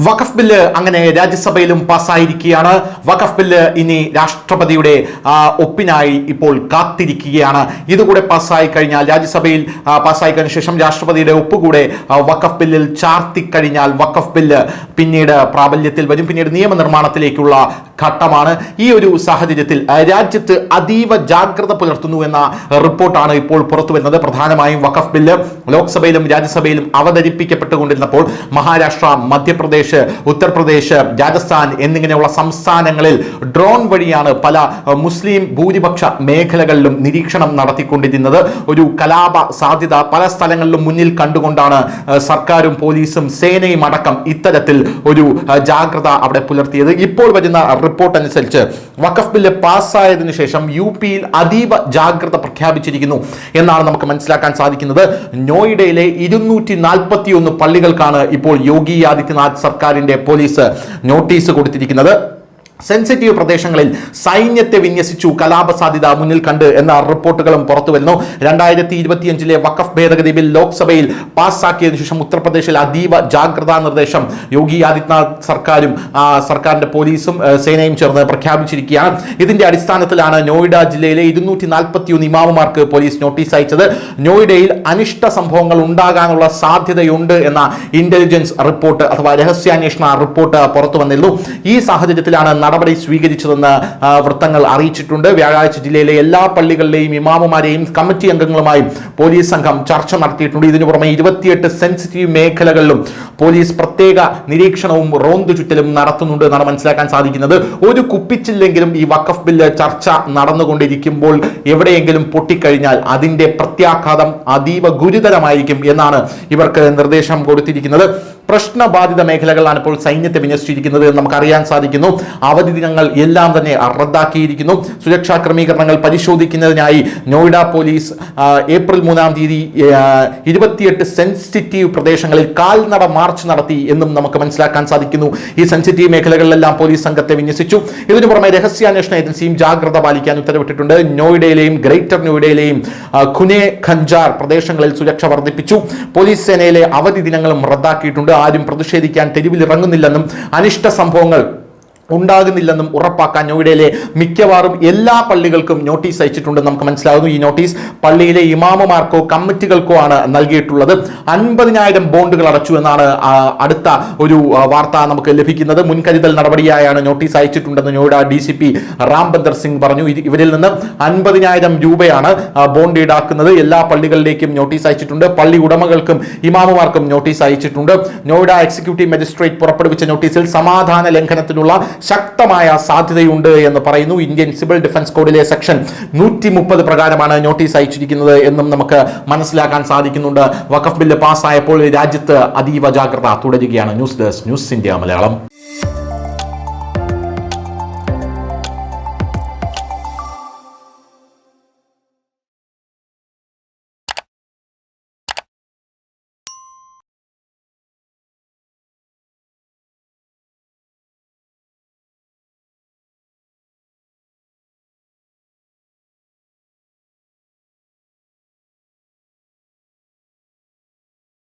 വഖഫ് bill അങ്ങനെ രാജ്യസഭയിലും പാസ്സായിരിക്കുകയാണ്. വഖഫ് bill ഇനി രാഷ്ട്രപതിയുടെ ഒപ്പിനായി ഇപ്പോൾ കാത്തിരിക്കുകയാണ്. ഇതുകൂടെ പാസ്സായി കഴിഞ്ഞാൽ, രാജ്യസഭയിൽ പാസ്സായി കഴിഞ്ഞ ശേഷം രാഷ്ട്രപതിയുടെ ഒപ്പുകൂടെ വഖഫ് ബില്ലിൽ ചാർത്തിക്കഴിഞ്ഞാൽ വഖഫ് ബില്ല് പിന്നീട് പ്രാബല്യത്തിൽ വരും. പിന്നീട് നിയമനിർമ്മാണത്തിലേക്കുള്ള ഘട്ടമാണ്. ഈ ഒരു സാഹചര്യത്തിൽ രാജ്യത്ത് അതീവ ജാഗ്രത പുലർത്തുന്നു എന്ന റിപ്പോർട്ടാണ് ഇപ്പോൾ പുറത്തു വരുന്നത്. പ്രധാനമായും വഖഫ് ബില്ല് ലോക്സഭയിലും രാജ്യസഭയിലും അവതരിപ്പിക്കപ്പെട്ടുകൊണ്ടിരുന്നപ്പോൾ മഹാരാഷ്ട്ര, മധ്യപ്രദേശ്, ഉത്തർപ്രദേശ്, രാജസ്ഥാൻ എന്നിങ്ങനെയുള്ള സംസ്ഥാനങ്ങളിൽ ഡ്രോൺ വഴിയാണ് പല മുസ്ലിം ഭൂരിപക്ഷ മേഖലകളിലും നിരീക്ഷണം നടത്തിക്കൊണ്ടിരുന്നത്. ഒരു കലാപ സാധ്യത പല സ്ഥലങ്ങളിലും മുന്നിൽ കണ്ടുകൊണ്ടാണ് സർക്കാരും പോലീസും സേനയും അടക്കം ഇത്തരത്തിൽ ഒരു ജാഗ്രത അവിടെ പുലർത്തിയത്. ഇപ്പോൾ വരുന്ന റിപ്പോർട്ട് അനുസരിച്ച് വഖഫ് ബില്ല് പാസ്സായതിനു ശേഷം UP-യിൽ അതീവ ജാഗ്രത പ്രഖ്യാപിച്ചിരിക്കുന്നു എന്നാണ് നമുക്ക് മനസ്സിലാക്കാൻ സാധിക്കുന്നത്. നോയിഡയിലെ 241 പള്ളികൾക്കാണ് ഇപ്പോൾ യോഗി ആദിത്യനാഥ് സർക്കാരിന്റെ പോലീസ് നോട്ടീസ് കൊടുത്തിരിക്കുന്നത്. സെൻസിറ്റീവ് പ്രദേശങ്ങളിൽ സൈന്യത്തെ വിന്യസിച്ചു, കലാപ സാധ്യത മുന്നിൽ കണ്ട് എന്ന റിപ്പോർട്ടുകളും പുറത്തു വരുന്നു. 2025 വഖഫ് ഭേദഗതി ബിൽ ലോക്സഭയിൽ പാസ്സാക്കിയതിനു ശേഷം ഉത്തർപ്രദേശിൽ അതീവ ജാഗ്രതാ നിർദ്ദേശം യോഗി ആദിത്യനാഥ് സർക്കാരും സർക്കാരിന്റെ പോലീസും സേനയും ചേർന്ന് പ്രഖ്യാപിച്ചിരിക്കുകയാണ്. ഇതിന്റെ അടിസ്ഥാനത്തിലാണ് നോയിഡ ജില്ലയിലെ 241 ഇമാമുമാർക്ക് പോലീസ് നോട്ടീസ് അയച്ചത്. നോയിഡയിൽ അനിഷ്ട സംഭവങ്ങൾ ഉണ്ടാകാനുള്ള സാധ്യതയുണ്ട് എന്ന ഇന്റലിജൻസ് റിപ്പോർട്ട് അഥവാ രഹസ്യാന്വേഷണ റിപ്പോർട്ട് പുറത്തു വന്നിരുന്നു. ഈ സാഹചര്യത്തിലാണ് നടപടി സ്വീകരിച്ചതെന്ന് വൃത്തങ്ങൾ അറിയിച്ചിട്ടുണ്ട്. വ്യാഴാഴ്ച ജില്ലയിലെ എല്ലാ പള്ളികളിലെയും ഇമാമുമാരെയും കമ്മിറ്റി അംഗങ്ങളുമായും പോലീസ് സംഘം ചർച്ച നടത്തിയിട്ടുണ്ട്. ഇതിനു പുറമെ 28 സെൻസിറ്റീവ് മേഖലകളിലും പോലീസ് പ്രത്യേക നിരീക്ഷണവും റോന്തു ചുറ്റലും നടത്തുന്നുണ്ട് എന്നാണ് മനസ്സിലാക്കാൻ സാധിക്കുന്നത്. ഒരു കുപ്പിച്ചില്ലെങ്കിലും ഈ വഖഫ് ബില്ല് ചർച്ച നടന്നുകൊണ്ടിരിക്കുമ്പോൾ എവിടെയെങ്കിലും പൊട്ടിക്കഴിഞ്ഞാൽ അതിന്റെ പ്രത്യാഘാതം അതീവ ഗുരുതരമായിരിക്കും എന്നാണ് ഇവർക്ക് നിർദ്ദേശം കൊടുത്തിരിക്കുന്നത്. പ്രശ്നബാധിത മേഖലകളിലാണ് ഇപ്പോൾ സൈന്യത്തെ വിന്യസിച്ചിരിക്കുന്നത് എന്ന് നമുക്കറിയാൻ സാധിക്കുന്നു. അവധി ദിനങ്ങൾ എല്ലാം തന്നെ റദ്ദാക്കിയിരിക്കുന്നു. സുരക്ഷാ ക്രമീകരണങ്ങൾ പരിശോധിക്കുന്നതിനായി നോയിഡ പോലീസ് ഏപ്രിൽ 3-ാം തീയതി 28 സെൻസിറ്റീവ് പ്രദേശങ്ങളിൽ കാൽനട മാർച്ച് നടത്തി എന്നും നമുക്ക് മനസ്സിലാക്കാൻ സാധിക്കുന്നു. ഈ സെൻസിറ്റീവ് മേഖലകളിലെല്ലാം പോലീസ് സംഘത്തെ വിന്യസിച്ചു. ഇതിനു പുറമെ രഹസ്യാന്വേഷണ ഏജൻസിയും ജാഗ്രത പാലിക്കാൻ ഉത്തരവിട്ടിട്ടുണ്ട്. നോയിഡയിലെയും ഗ്രേറ്റർ നോയിഡയിലെയും ഖുനെ ഖഞ്ചാർ പ്രദേശങ്ങളിൽ സുരക്ഷ വർദ്ധിപ്പിച്ചു. പോലീസ് സേനയിലെ അവധി ദിനങ്ങളും റദ്ദാക്കിയിട്ടുണ്ട്. ആരും പ്രതിഷേധിക്കാൻ തെരുവിലിറങ്ങുന്നില്ലെന്നും അനിഷ്ട സംഭവങ്ങൾ ഉണ്ടാകുന്നില്ലെന്നും ഉറപ്പാക്കാൻ നോയിഡയിലെ മിക്കവാറും എല്ലാ പള്ളികൾക്കും നോട്ടീസ് അയച്ചിട്ടുണ്ടെന്ന് നമുക്ക് മനസ്സിലാകുന്നു. ഈ നോട്ടീസ് പള്ളിയിലെ ഇമാമുമാർക്കോ കമ്മിറ്റികൾക്കോ ആണ് നൽകിയിട്ടുള്ളത്. 50,000 ബോണ്ടുകൾ അടച്ചു എന്നാണ് അടുത്ത ഒരു വാർത്ത നമുക്ക് ലഭിക്കുന്നത്. മുൻകരുതൽ നടപടിയായാണ് നോട്ടീസ് അയച്ചിട്ടുണ്ടെന്ന് നോയിഡ DCP രാംബന്ദർ സിംഗ് പറഞ്ഞു. ഇവരിൽ നിന്ന് 50,000 രൂപയാണ് ബോണ്ട് ഈടാക്കുന്നത്. എല്ലാ പള്ളികളിലേക്കും നോട്ടീസ് അയച്ചിട്ടുണ്ട്. പള്ളി ഉടമകൾക്കും ഇമാമുമാർക്കും നോട്ടീസ് അയച്ചിട്ടുണ്ട്. നോയിഡ എക്സിക്യൂട്ടീവ് മജിസ്ട്രേറ്റ് പുറപ്പെടുവിച്ച നോട്ടീസിൽ സമാധാന ലംഘനത്തിനുള്ള ശക്തമായ സാധ്യതയുണ്ട് എന്ന് പറയുന്നു. ഇന്ത്യൻ സിവിൽ ഡിഫൻസ് കോഡിലെ സെക്ഷൻ 130 പ്രകാരമാണ് നോട്ടീസ് അയച്ചിരിക്കുന്നത് എന്നും നമുക്ക് മനസ്സിലാക്കാൻ സാധിക്കുന്നുണ്ട്. വഖഫ് ബില്ല് പാസ്സായപ്പോൾ രാജ്യത്ത് അതീവ ജാഗ്രത തുടരുകയാണ്. News desk, news India Malayalam.